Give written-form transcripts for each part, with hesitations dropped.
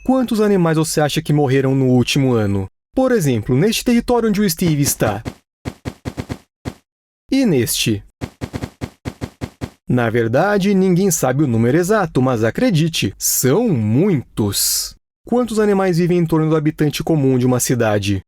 Quantos animais você acha que morreram no último ano? Por exemplo, neste território onde o Steve está. E neste? Na verdade, ninguém sabe o número exato, mas acredite, são muitos. Quantos animais vivem em torno do habitante comum de uma cidade?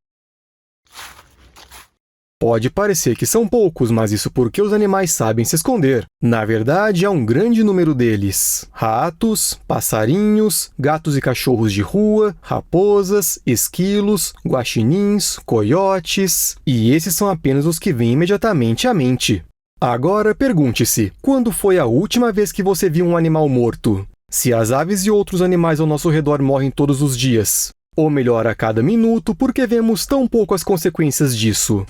Pode parecer que são poucos, mas isso porque os animais sabem se esconder. Na verdade, há um grande número deles. Ratos, passarinhos, gatos e cachorros de rua, raposas, esquilos, guaxinins, coiotes... E esses são apenas os que vêm imediatamente à mente. Agora, pergunte-se, quando foi a última vez que você viu um animal morto? Se as aves e outros animais ao nosso redor morrem todos os dias, ou melhor, a cada minuto, por que vemos tão pouco as consequências disso?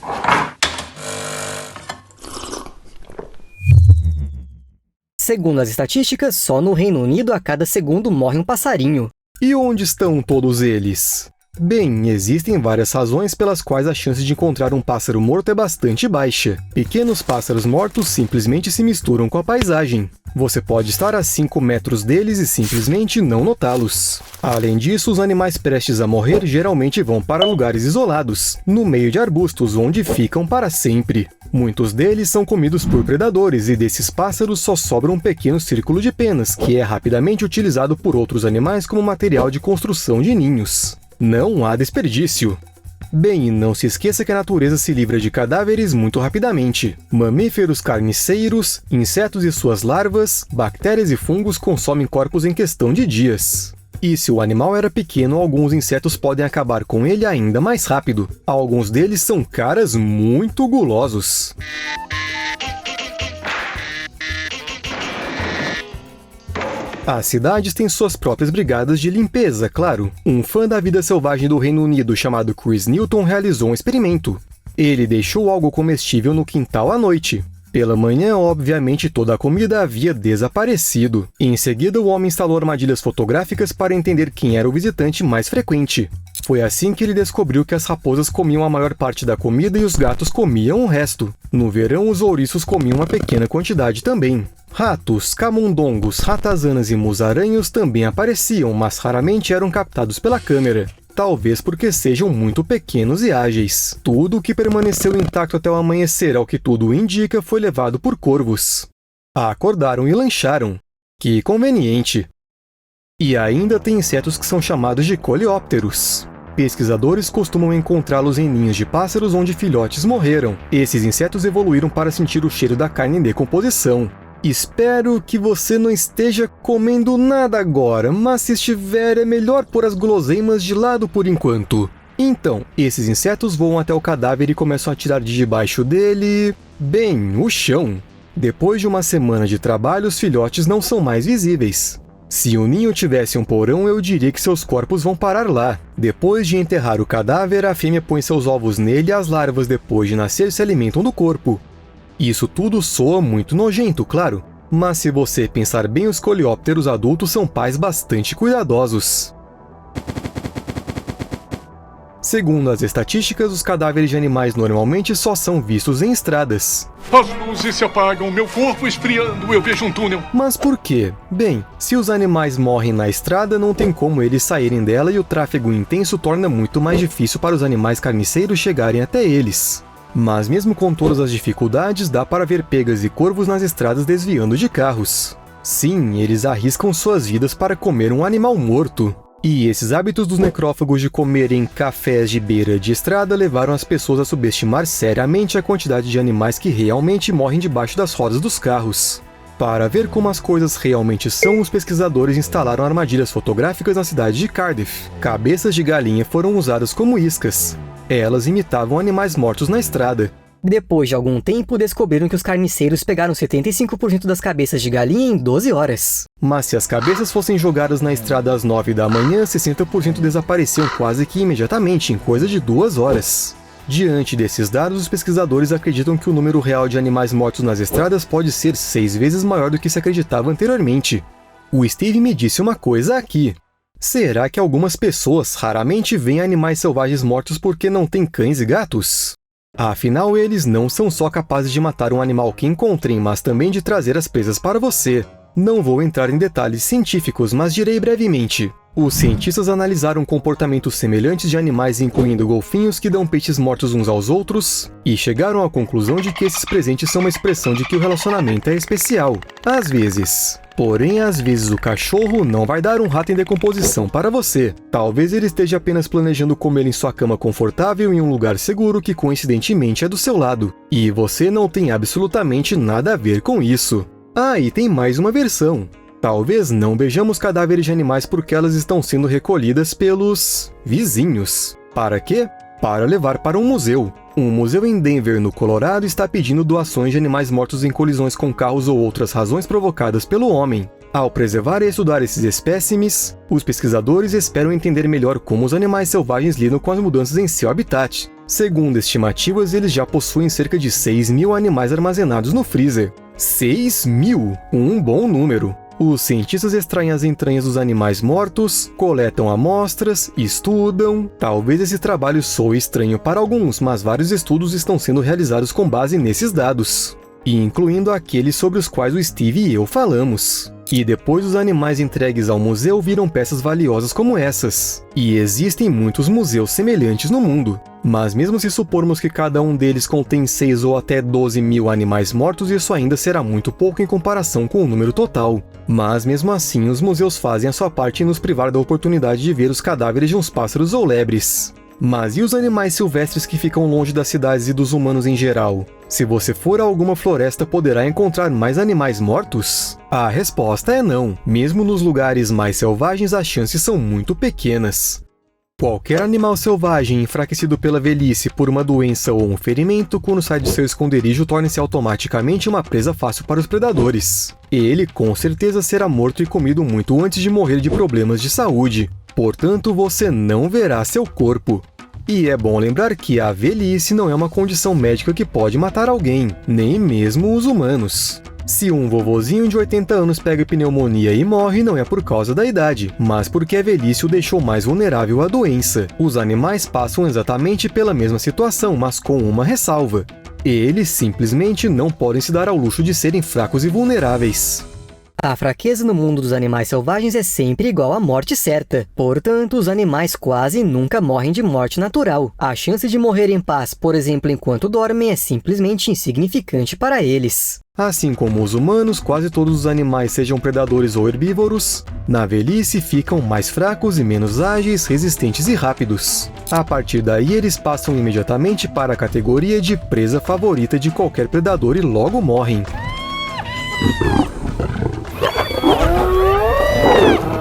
Segundo as estatísticas, só no Reino Unido a cada segundo morre um passarinho. E onde estão todos eles? Bem, existem várias razões pelas quais a chance de encontrar um pássaro morto é bastante baixa. Pequenos pássaros mortos simplesmente se misturam com a paisagem. Você pode estar a 5 metros deles e simplesmente não notá-los. Além disso, os animais prestes a morrer geralmente vão para lugares isolados, no meio de arbustos, onde ficam para sempre. Muitos deles são comidos por predadores e desses pássaros só sobra um pequeno círculo de penas, que é rapidamente utilizado por outros animais como material de construção de ninhos. Não há desperdício. Bem, e não se esqueça que a natureza se livra de cadáveres muito rapidamente. Mamíferos carniceiros, insetos e suas larvas, bactérias e fungos consomem corpos em questão de dias. E se o animal era pequeno, alguns insetos podem acabar com ele ainda mais rápido. Alguns deles são caras muito gulosos. As cidades têm suas próprias brigadas de limpeza, claro. Um fã da vida selvagem do Reino Unido chamado Chris Newton realizou um experimento. Ele deixou algo comestível no quintal à noite. Pela manhã, obviamente, toda a comida havia desaparecido. Em seguida, o homem instalou armadilhas fotográficas para entender quem era o visitante mais frequente. Foi assim que ele descobriu que as raposas comiam a maior parte da comida e os gatos comiam o resto. No verão, os ouriços comiam uma pequena quantidade também. Ratos, camundongos, ratazanas e musaraños também apareciam, mas raramente eram captados pela câmera. Talvez porque sejam muito pequenos e ágeis. Tudo o que permaneceu intacto até o amanhecer, ao que tudo indica, foi levado por corvos. Acordaram e lancharam. Que conveniente! E ainda tem insetos que são chamados de coleópteros. Pesquisadores costumam encontrá-los em ninhos de pássaros onde filhotes morreram. Esses insetos evoluíram para sentir o cheiro da carne em decomposição. Espero que você não esteja comendo nada agora, mas se estiver, é melhor pôr as guloseimas de lado por enquanto. Então, esses insetos voam até o cadáver e começam a tirar de debaixo dele... bem, o chão. Depois de uma semana de trabalho, os filhotes não são mais visíveis. Se o ninho tivesse um porão, eu diria que seus corpos vão parar lá. Depois de enterrar o cadáver, a fêmea põe seus ovos nele e as larvas, depois de nascer, se alimentam do corpo. Isso tudo soa muito nojento, claro. Mas se você pensar bem, os coleópteros adultos são pais bastante cuidadosos. Segundo as estatísticas, os cadáveres de animais normalmente só são vistos em estradas. As luzes se apagam, meu corpo esfriando, eu vejo um túnel. Mas por quê? Bem, se os animais morrem na estrada, não tem como eles saírem dela e o tráfego intenso torna muito mais difícil para os animais carniceiros chegarem até eles. Mas mesmo com todas as dificuldades, dá para ver pegas e corvos nas estradas desviando de carros. Sim, eles arriscam suas vidas para comer um animal morto. E esses hábitos dos necrófagos de comerem cafés de beira de estrada levaram as pessoas a subestimar seriamente a quantidade de animais que realmente morrem debaixo das rodas dos carros. Para ver como as coisas realmente são, os pesquisadores instalaram armadilhas fotográficas na cidade de Cardiff. Cabeças de galinha foram usadas como iscas. Elas imitavam animais mortos na estrada. Depois de algum tempo, descobriram que os carniceiros pegaram 75% das cabeças de galinha em 12 horas. Mas se as cabeças fossem jogadas na estrada às 9 da manhã, 60% desapareciam quase que imediatamente, em coisa de 2 horas. Diante desses dados, os pesquisadores acreditam que o número real de animais mortos nas estradas pode ser 6 vezes maior do que se acreditava anteriormente. O Steve me disse uma coisa aqui. Será que algumas pessoas raramente veem animais selvagens mortos porque não têm cães e gatos? Afinal, eles não são só capazes de matar um animal que encontrem, mas também de trazer as presas para você. Não vou entrar em detalhes científicos, mas direi brevemente. Os cientistas analisaram comportamentos semelhantes de animais, incluindo golfinhos que dão peixes mortos uns aos outros, e chegaram à conclusão de que esses presentes são uma expressão de que o relacionamento é especial. Às vezes. Porém, às vezes o cachorro não vai dar um rato em decomposição para você. Talvez ele esteja apenas planejando comer em sua cama confortável em um lugar seguro que coincidentemente é do seu lado. E você não tem absolutamente nada a ver com isso. Ah, e tem mais uma versão. Talvez não vejamos cadáveres de animais porque elas estão sendo recolhidas pelos vizinhos. Para quê? Para levar para um museu. Um museu em Denver, no Colorado, está pedindo doações de animais mortos em colisões com carros ou outras razões provocadas pelo homem. Ao preservar e estudar esses espécimes, os pesquisadores esperam entender melhor como os animais selvagens lidam com as mudanças em seu habitat. Segundo estimativas, eles já possuem cerca de 6.000 animais armazenados no freezer. 6.000! Um bom número. Os cientistas extraem as entranhas dos animais mortos, coletam amostras, estudam. Talvez esse trabalho soe estranho para alguns, mas vários estudos estão sendo realizados com base nesses dados, incluindo aqueles sobre os quais o Steve e eu falamos. E depois os animais entregues ao museu viram peças valiosas como essas. E existem muitos museus semelhantes no mundo. Mas mesmo se supormos que cada um deles contém 6 ou até 12.000 animais mortos, isso ainda será muito pouco em comparação com o número total. Mas mesmo assim, os museus fazem a sua parte em nos privar da oportunidade de ver os cadáveres de uns pássaros ou lebres. Mas e os animais silvestres que ficam longe das cidades e dos humanos em geral? Se você for a alguma floresta, poderá encontrar mais animais mortos? A resposta é não. Mesmo nos lugares mais selvagens, as chances são muito pequenas. Qualquer animal selvagem enfraquecido pela velhice por uma doença ou um ferimento, quando sai de seu esconderijo, torna-se automaticamente uma presa fácil para os predadores. Ele, com certeza, será morto e comido muito antes de morrer de problemas de saúde. Portanto, você não verá seu corpo. E é bom lembrar que a velhice não é uma condição médica que pode matar alguém, nem mesmo os humanos. Se um vovozinho de 80 anos pega pneumonia e morre, não é por causa da idade, mas porque a velhice o deixou mais vulnerável à doença. Os animais passam exatamente pela mesma situação, mas com uma ressalva. Eles simplesmente não podem se dar ao luxo de serem fracos e vulneráveis. A fraqueza no mundo dos animais selvagens é sempre igual à morte certa. Portanto, os animais quase nunca morrem de morte natural. A chance de morrer em paz, por exemplo, enquanto dormem, é simplesmente insignificante para eles. Assim como os humanos, quase todos os animais, sejam predadores ou herbívoros, na velhice ficam mais fracos e menos ágeis, resistentes e rápidos. A partir daí, eles passam imediatamente para a categoria de presa favorita de qualquer predador e logo morrem.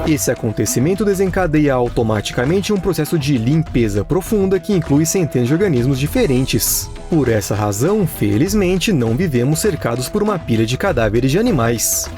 Esse acontecimento desencadeia automaticamente um processo de limpeza profunda que inclui centenas de organismos diferentes. Por essa razão, felizmente, não vivemos cercados por uma pilha de cadáveres de animais.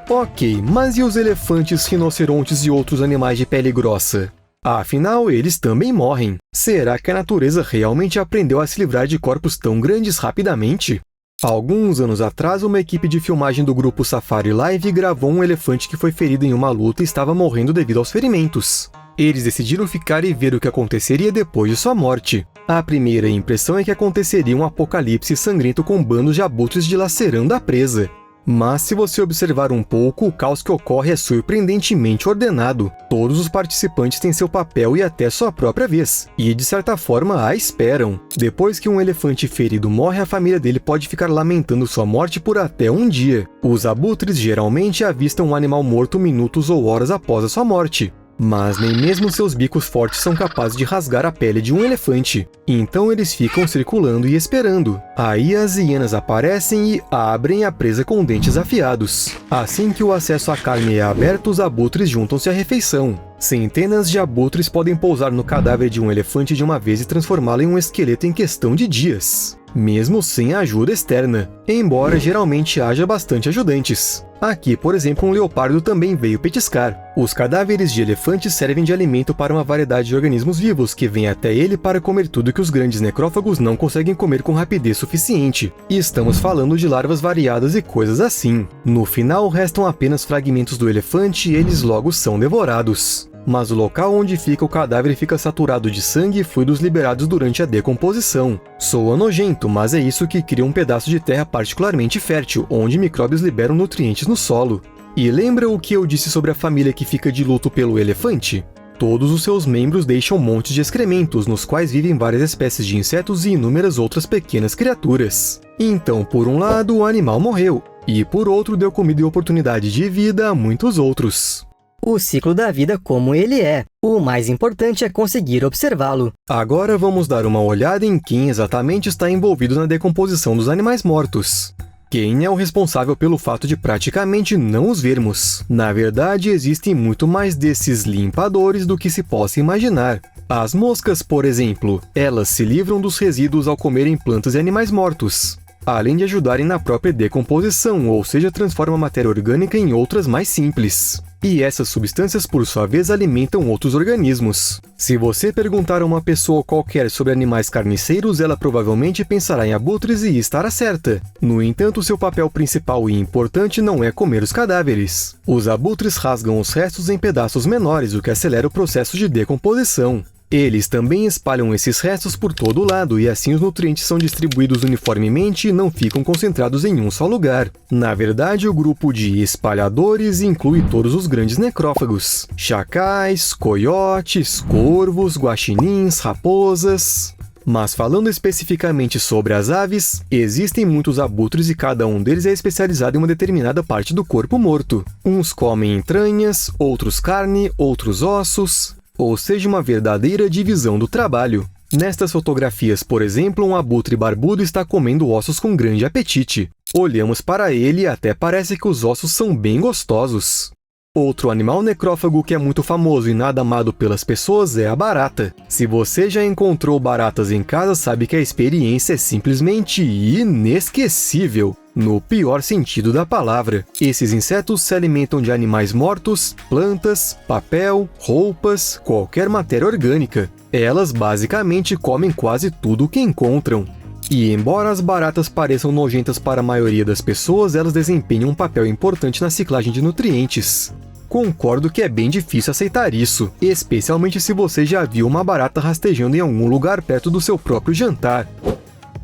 Ok, mas e os elefantes, rinocerontes e outros animais de pele grossa? Afinal, eles também morrem. Será que a natureza realmente aprendeu a se livrar de corpos tão grandes rapidamente? Alguns anos atrás, uma equipe de filmagem do grupo Safari Live gravou um elefante que foi ferido em uma luta e estava morrendo devido aos ferimentos. Eles decidiram ficar e ver o que aconteceria depois de sua morte. A primeira impressão é que aconteceria um apocalipse sangrento com bandos de abutres dilacerando a presa. Mas se você observar um pouco, o caos que ocorre é surpreendentemente ordenado. Todos os participantes têm seu papel e até sua própria vez, e de certa forma a esperam. Depois que um elefante ferido morre, a família dele pode ficar lamentando sua morte por até um dia. Os abutres geralmente avistam um animal morto minutos ou horas após a sua morte. Mas nem mesmo seus bicos fortes são capazes de rasgar a pele de um elefante. Então eles ficam circulando e esperando. Aí as hienas aparecem e abrem a presa com dentes afiados. Assim que o acesso à carne é aberto, os abutres juntam-se à refeição. Centenas de abutres podem pousar no cadáver de um elefante de uma vez e transformá-lo em um esqueleto em questão de dias, mesmo sem ajuda externa, embora geralmente haja bastante ajudantes. Aqui, por exemplo, um leopardo também veio petiscar. Os cadáveres de elefantes servem de alimento para uma variedade de organismos vivos que vêm até ele para comer tudo que os grandes necrófagos não conseguem comer com rapidez suficiente. E estamos falando de larvas variadas e coisas assim. No final, restam apenas fragmentos do elefante e eles logo são devorados. Mas o local onde fica o cadáver fica saturado de sangue e fluidos liberados durante a decomposição. Soa nojento, mas é isso que cria um pedaço de terra particularmente fértil, onde micróbios liberam nutrientes no solo. E lembra o que eu disse sobre a família que fica de luto pelo elefante? Todos os seus membros deixam montes de excrementos, nos quais vivem várias espécies de insetos e inúmeras outras pequenas criaturas. Então, por um lado, o animal morreu, e por outro, deu comida e oportunidade de vida a muitos outros. O ciclo da vida como ele é. O mais importante é conseguir observá-lo. Agora vamos dar uma olhada em quem exatamente está envolvido na decomposição dos animais mortos. Quem é o responsável pelo fato de praticamente não os vermos? Na verdade, existem muito mais desses limpadores do que se possa imaginar. As moscas, por exemplo, elas se livram dos resíduos ao comerem plantas e animais mortos, além de ajudarem na própria decomposição, ou seja, transforma a matéria orgânica em outras mais simples. E essas substâncias, por sua vez, alimentam outros organismos. Se você perguntar a uma pessoa qualquer sobre animais carniceiros, ela provavelmente pensará em abutres e estará certa. No entanto, seu papel principal e importante não é comer os cadáveres. Os abutres rasgam os restos em pedaços menores, o que acelera o processo de decomposição. Eles também espalham esses restos por todo lado e assim os nutrientes são distribuídos uniformemente e não ficam concentrados em um só lugar. Na verdade, o grupo de espalhadores inclui todos os grandes necrófagos: chacais, coiotes, corvos, guaxinins, raposas. Mas falando especificamente sobre as aves, existem muitos abutres e cada um deles é especializado em uma determinada parte do corpo morto. Uns comem entranhas, outros carne, outros ossos. Ou seja, uma verdadeira divisão do trabalho. Nestas fotografias, por exemplo, um abutre barbudo está comendo ossos com grande apetite. Olhamos para ele e até parece que os ossos são bem gostosos. Outro animal necrófago que é muito famoso e nada amado pelas pessoas é a barata. Se você já encontrou baratas em casa, sabe que a experiência é simplesmente inesquecível. No pior sentido da palavra. Esses insetos se alimentam de animais mortos, plantas, papel, roupas, qualquer matéria orgânica. Elas basicamente comem quase tudo o que encontram. E embora as baratas pareçam nojentas para a maioria das pessoas, elas desempenham um papel importante na ciclagem de nutrientes. Concordo que é bem difícil aceitar isso, especialmente se você já viu uma barata rastejando em algum lugar perto do seu próprio jantar.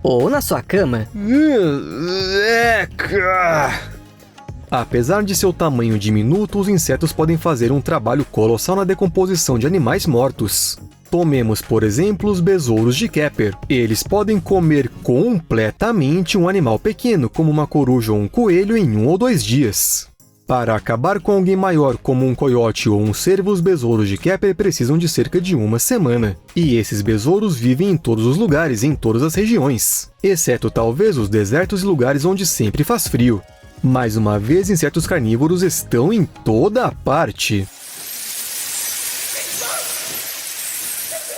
Ou na sua cama. Apesar de seu tamanho diminuto, os insetos podem fazer um trabalho colossal na decomposição de animais mortos. Tomemos, por exemplo, os besouros de Kepler. Eles podem comer completamente um animal pequeno, como uma coruja ou um coelho, em 1 ou 2 dias. Para acabar com alguém maior, como um coiote ou um cervo, os besouros de Kepler precisam de cerca de 1 semana. E esses besouros vivem em todos os lugares, em todas as regiões, exceto talvez os desertos e lugares onde sempre faz frio. Mais uma vez, insetos carnívoros estão em toda a parte.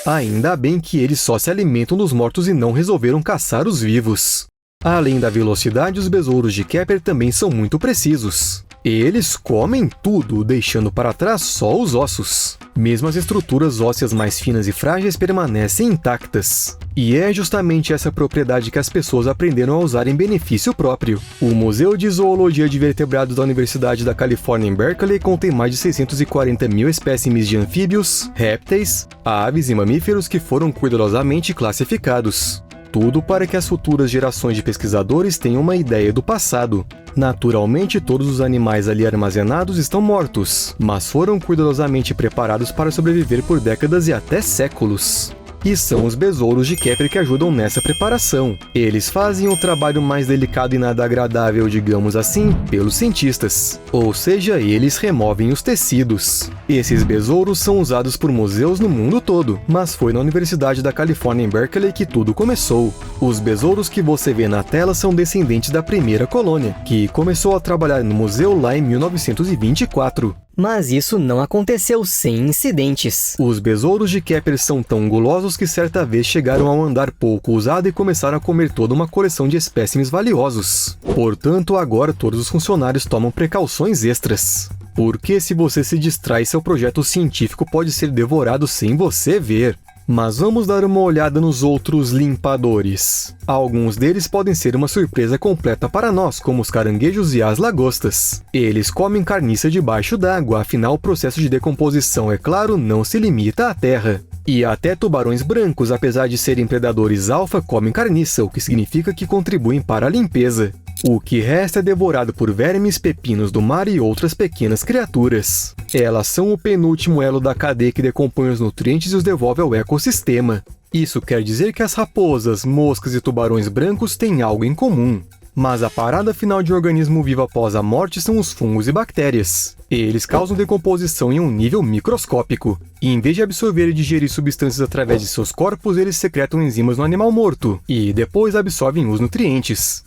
Ainda bem que eles só se alimentam dos mortos e não resolveram caçar os vivos. Além da velocidade, os besouros de Kepler também são muito precisos. Eles comem tudo, deixando para trás só os ossos. Mesmo as estruturas ósseas mais finas e frágeis permanecem intactas. E é justamente essa propriedade que as pessoas aprenderam a usar em benefício próprio. O Museu de Zoologia de Vertebrados da Universidade da Califórnia em Berkeley contém mais de 640 mil espécimes de anfíbios, répteis, aves e mamíferos que foram cuidadosamente classificados. Tudo para que as futuras gerações de pesquisadores tenham uma ideia do passado. Naturalmente, todos os animais ali armazenados estão mortos, mas foram cuidadosamente preparados para sobreviver por décadas e até séculos. E são os besouros de Kepler que ajudam nessa preparação. Eles fazem o trabalho mais delicado e nada agradável, digamos assim, pelos cientistas. Ou seja, eles removem os tecidos. Esses besouros são usados por museus no mundo todo, mas foi na Universidade da Califórnia em Berkeley que tudo começou. Os besouros que você vê na tela são descendentes da primeira colônia, que começou a trabalhar no museu lá em 1924. Mas isso não aconteceu sem incidentes. Os besouros de Kepler são tão gulosos que certa vez chegaram a um andar pouco usado e começaram a comer toda uma coleção de espécimes valiosos. Portanto, agora todos os funcionários tomam precauções extras. Porque se você se distrai, seu projeto científico pode ser devorado sem você ver. Mas vamos dar uma olhada nos outros limpadores. Alguns deles podem ser uma surpresa completa para nós, como os caranguejos e as lagostas. Eles comem carniça debaixo d'água, afinal o processo de decomposição, é claro, não se limita à terra. E até tubarões brancos, apesar de serem predadores alfa, comem carniça, o que significa que contribuem para a limpeza. O que resta é devorado por vermes, pepinos do mar e outras pequenas criaturas. Elas são o penúltimo elo da cadeia que decompõe os nutrientes e os devolve ao ecossistema. Isso quer dizer que as raposas, moscas e tubarões brancos têm algo em comum. Mas a parada final de um organismo vivo após a morte são os fungos e bactérias. Eles causam decomposição em um nível microscópico. E em vez de absorver e digerir substâncias através de seus corpos, eles secretam enzimas no animal morto, e depois absorvem os nutrientes.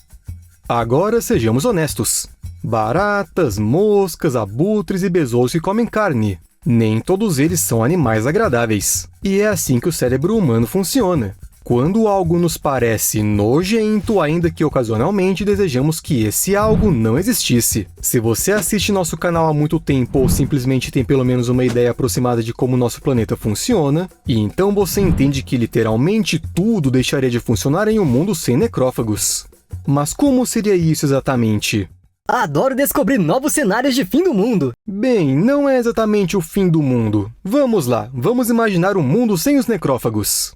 Agora sejamos honestos. Baratas, moscas, abutres e besouros que comem carne. Nem todos eles são animais agradáveis. E é assim que o cérebro humano funciona. Quando algo nos parece nojento, ainda que ocasionalmente desejamos que esse algo não existisse. Se você assiste nosso canal há muito tempo ou simplesmente tem pelo menos uma ideia aproximada de como nosso planeta funciona, e então você entende que literalmente tudo deixaria de funcionar em um mundo sem necrófagos. Mas como seria isso exatamente? Adoro descobrir novos cenários de fim do mundo. Bem, não é exatamente o fim do mundo. Vamos lá, vamos imaginar um mundo sem os necrófagos.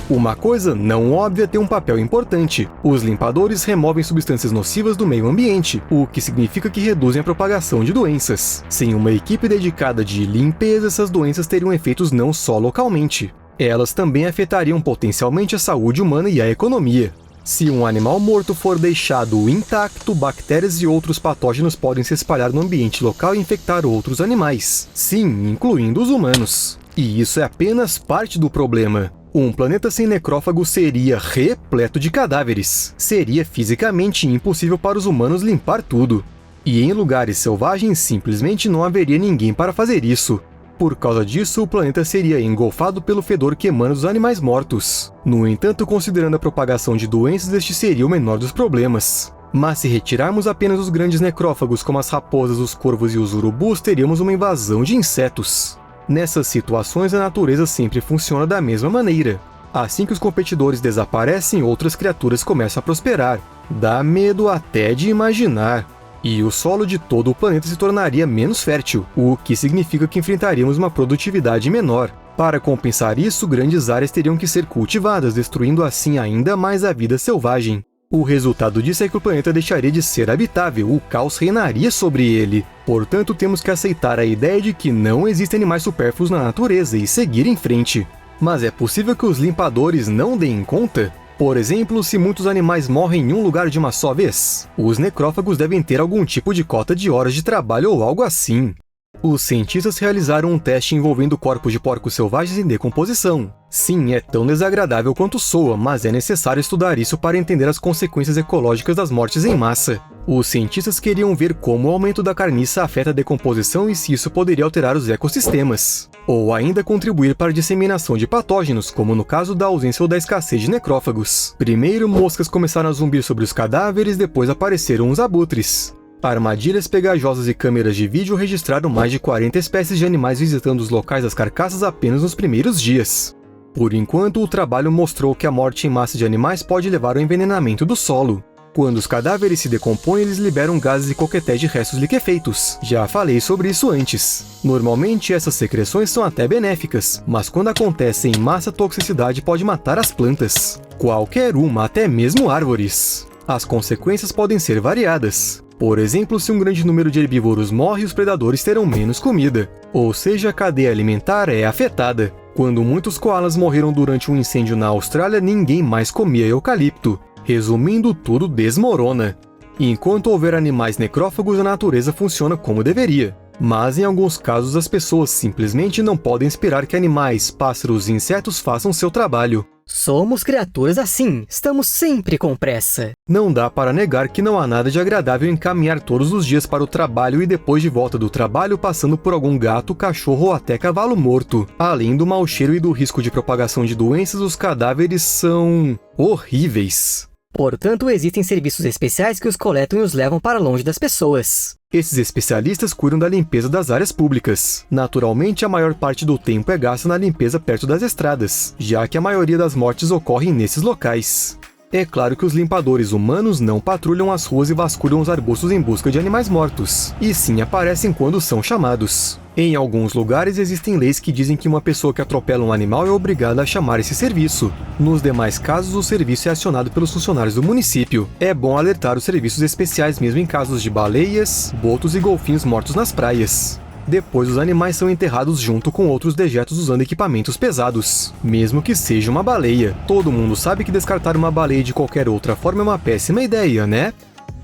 Uma coisa não óbvia tem um papel importante. Os limpadores removem substâncias nocivas do meio ambiente, o que significa que reduzem a propagação de doenças. Sem uma equipe dedicada de limpeza, essas doenças teriam efeitos não só localmente. Elas também afetariam potencialmente a saúde humana e a economia. Se um animal morto for deixado intacto, bactérias e outros patógenos podem se espalhar no ambiente local e infectar outros animais. Sim, incluindo os humanos. E isso é apenas parte do problema. Um planeta sem necrófago seria repleto de cadáveres. Seria fisicamente impossível para os humanos limpar tudo. E em lugares selvagens simplesmente não haveria ninguém para fazer isso. Por causa disso, o planeta seria engolfado pelo fedor que emana dos animais mortos. No entanto, considerando a propagação de doenças, este seria o menor dos problemas. Mas se retirarmos apenas os grandes necrófagos como as raposas, os corvos e os urubus, teríamos uma invasão de insetos. Nessas situações, a natureza sempre funciona da mesma maneira. Assim que os competidores desaparecem, outras criaturas começam a prosperar. Dá medo até de imaginar. E o solo de todo o planeta se tornaria menos fértil, o que significa que enfrentaríamos uma produtividade menor. Para compensar isso, grandes áreas teriam que ser cultivadas, destruindo assim ainda mais a vida selvagem. O resultado disso é que o planeta deixaria de ser habitável, o caos reinaria sobre ele. Portanto, temos que aceitar a ideia de que não existem animais supérfluos na natureza e seguir em frente. Mas é possível que os limpadores não deem conta? Por exemplo, se muitos animais morrem em um lugar de uma só vez, os necrófagos devem ter algum tipo de cota de horas de trabalho ou algo assim. Os cientistas realizaram um teste envolvendo corpos de porcos selvagens em decomposição. Sim, é tão desagradável quanto soa, mas é necessário estudar isso para entender as consequências ecológicas das mortes em massa. Os cientistas queriam ver como o aumento da carniça afeta a decomposição e se isso poderia alterar os ecossistemas. Ou ainda contribuir para a disseminação de patógenos, como no caso da ausência ou da escassez de necrófagos. Primeiro, moscas começaram a zumbir sobre os cadáveres, depois apareceram os abutres. Armadilhas pegajosas e câmeras de vídeo registraram mais de 40 espécies de animais visitando os locais das carcaças apenas nos primeiros dias. Por enquanto, o trabalho mostrou que a morte em massa de animais pode levar ao envenenamento do solo. Quando os cadáveres se decompõem, eles liberam gases e coquetéis de restos liquefeitos. Já falei sobre isso antes. Normalmente, essas secreções são até benéficas, mas quando acontecem em massa, a toxicidade pode matar as plantas. Qualquer uma, até mesmo árvores. As consequências podem ser variadas. Por exemplo, se um grande número de herbívoros morre, os predadores terão menos comida. Ou seja, a cadeia alimentar é afetada. Quando muitos koalas morreram durante um incêndio na Austrália, ninguém mais comia eucalipto. Resumindo, tudo desmorona. Enquanto houver animais necrófagos, a natureza funciona como deveria. Mas em alguns casos, as pessoas simplesmente não podem esperar que animais, pássaros e insetos façam seu trabalho. Somos criaturas assim, estamos sempre com pressa. Não dá para negar que não há nada de agradável em caminhar todos os dias para o trabalho e depois de volta do trabalho passando por algum gato, cachorro ou até cavalo morto. Além do mau cheiro e do risco de propagação de doenças, os cadáveres são horríveis. Portanto, existem serviços especiais que os coletam e os levam para longe das pessoas. Esses especialistas cuidam da limpeza das áreas públicas. Naturalmente, a maior parte do tempo é gasta na limpeza perto das estradas, já que a maioria das mortes ocorrem nesses locais. É claro que os limpadores humanos não patrulham as ruas e vasculham os arbustos em busca de animais mortos, e sim aparecem quando são chamados. Em alguns lugares existem leis que dizem que uma pessoa que atropela um animal é obrigada a chamar esse serviço. Nos demais casos, o serviço é acionado pelos funcionários do município. É bom alertar os serviços especiais mesmo em casos de baleias, botos e golfinhos mortos nas praias. Depois, os animais são enterrados junto com outros dejetos usando equipamentos pesados, mesmo que seja uma baleia. Todo mundo sabe que descartar uma baleia de qualquer outra forma é uma péssima ideia, né?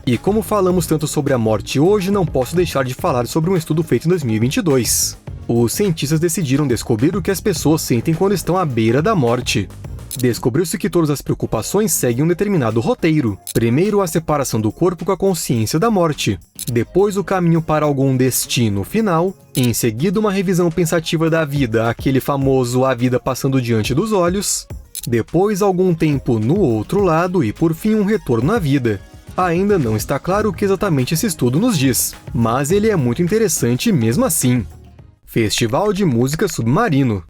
E como falamos tanto sobre a morte hoje, não posso deixar de falar sobre um estudo feito em 2022. Os cientistas decidiram descobrir o que as pessoas sentem quando estão à beira da morte. Descobriu-se que todas as preocupações seguem um determinado roteiro. Primeiro, a separação do corpo com a consciência da morte. Depois, o caminho para algum destino final. Em seguida, uma revisão pensativa da vida, aquele famoso a vida passando diante dos olhos. Depois, algum tempo no outro lado e, por fim, um retorno à vida. Ainda não está claro o que exatamente esse estudo nos diz, mas ele é muito interessante mesmo assim. Festival de Música Submarino.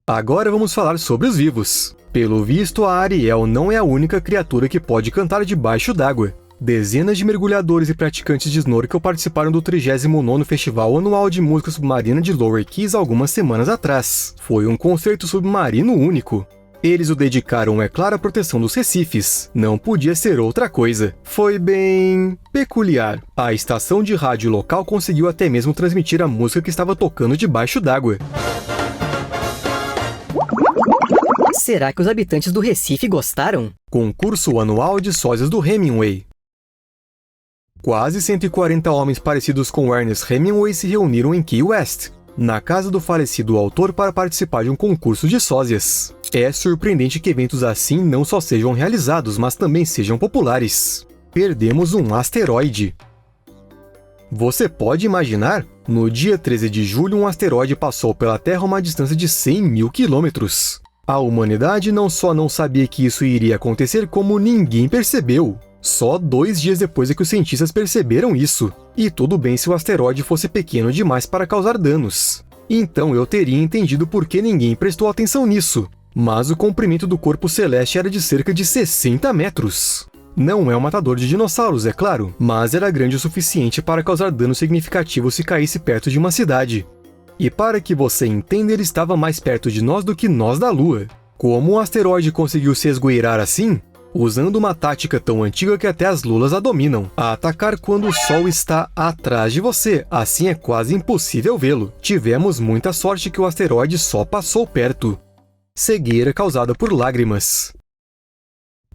Agora vamos falar sobre os vivos. Pelo visto, a Ariel não é a única criatura que pode cantar debaixo d'água. Dezenas de mergulhadores e praticantes de snorkel participaram do 39º Festival Anual de Música Submarina de Lower Keys algumas semanas atrás. Foi um concerto submarino único. Eles o dedicaram, é claro, à proteção dos recifes. Não podia ser outra coisa. Foi bem peculiar. A estação de rádio local conseguiu até mesmo transmitir a música que estava tocando debaixo d'água. Será que os habitantes do Recife gostaram? Concurso anual de sósias do Hemingway. Quase 140 homens parecidos com Ernest Hemingway se reuniram em Key West, na casa do falecido autor, para participar de um concurso de sósias. É surpreendente que eventos assim não só sejam realizados, mas também sejam populares. Perdemos um asteroide. Você pode imaginar? No dia 13 de julho, um asteroide passou pela Terra a uma distância de 100 mil quilômetros. A humanidade não só não sabia que isso iria acontecer, como ninguém percebeu. Só 2 dias depois é que os cientistas perceberam isso. E tudo bem se o asteroide fosse pequeno demais para causar danos. Então eu teria entendido por que ninguém prestou atenção nisso. Mas o comprimento do corpo celeste era de cerca de 60 metros. Não é um matador de dinossauros, é claro, mas era grande o suficiente para causar dano significativo se caísse perto de uma cidade. E para que você entenda, ele estava mais perto de nós do que nós da Lua. Como o asteroide conseguiu se esgueirar assim? Usando uma tática tão antiga que até as lulas a dominam, a atacar quando o Sol está atrás de você, assim é quase impossível vê-lo. Tivemos muita sorte que o asteroide só passou perto. Cegueira causada por lágrimas.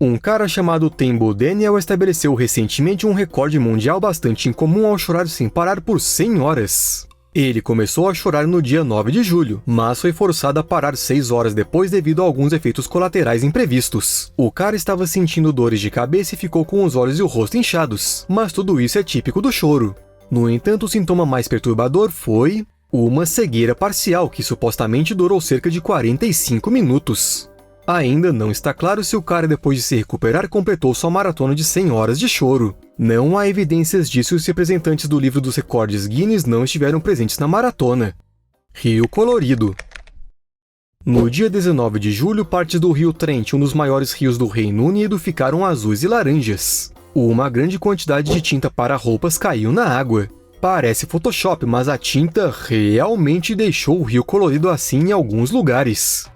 Um cara chamado Tembo Daniel estabeleceu recentemente um recorde mundial bastante incomum ao chorar sem parar por 100 horas. Ele começou a chorar no dia 9 de julho, mas foi forçado a parar 6 horas depois devido a alguns efeitos colaterais imprevistos. O cara estava sentindo dores de cabeça e ficou com os olhos e o rosto inchados, mas tudo isso é típico do choro. No entanto, o sintoma mais perturbador foi uma cegueira parcial que supostamente durou cerca de 45 minutos. Ainda não está claro se o cara, depois de se recuperar, completou sua maratona de 100 horas de choro. Não há evidências disso e os representantes do livro dos recordes Guinness não estiveram presentes na maratona. Rio Colorido. No dia 19 de julho, partes do rio Trent, um dos maiores rios do Reino Unido, ficaram azuis e laranjas. Uma grande quantidade de tinta para roupas caiu na água. Parece Photoshop, mas a tinta realmente deixou o rio colorido assim em alguns lugares.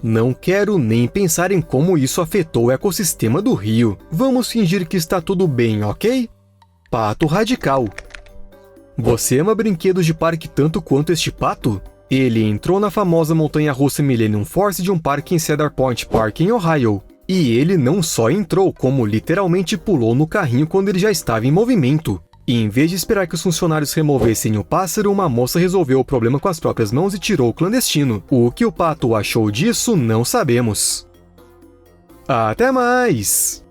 Não quero nem pensar em como isso afetou o ecossistema do rio. Vamos fingir que está tudo bem, ok? Pato radical. Você ama brinquedos de parque tanto quanto este pato? Ele entrou na famosa montanha-russa Millennium Force de um parque em Cedar Point Park, em Ohio. E ele não só entrou, como literalmente pulou no carrinho quando ele já estava em movimento. E em vez de esperar que os funcionários removessem o pássaro, uma moça resolveu o problema com as próprias mãos e tirou o clandestino. O que o pato achou disso, não sabemos. Até mais!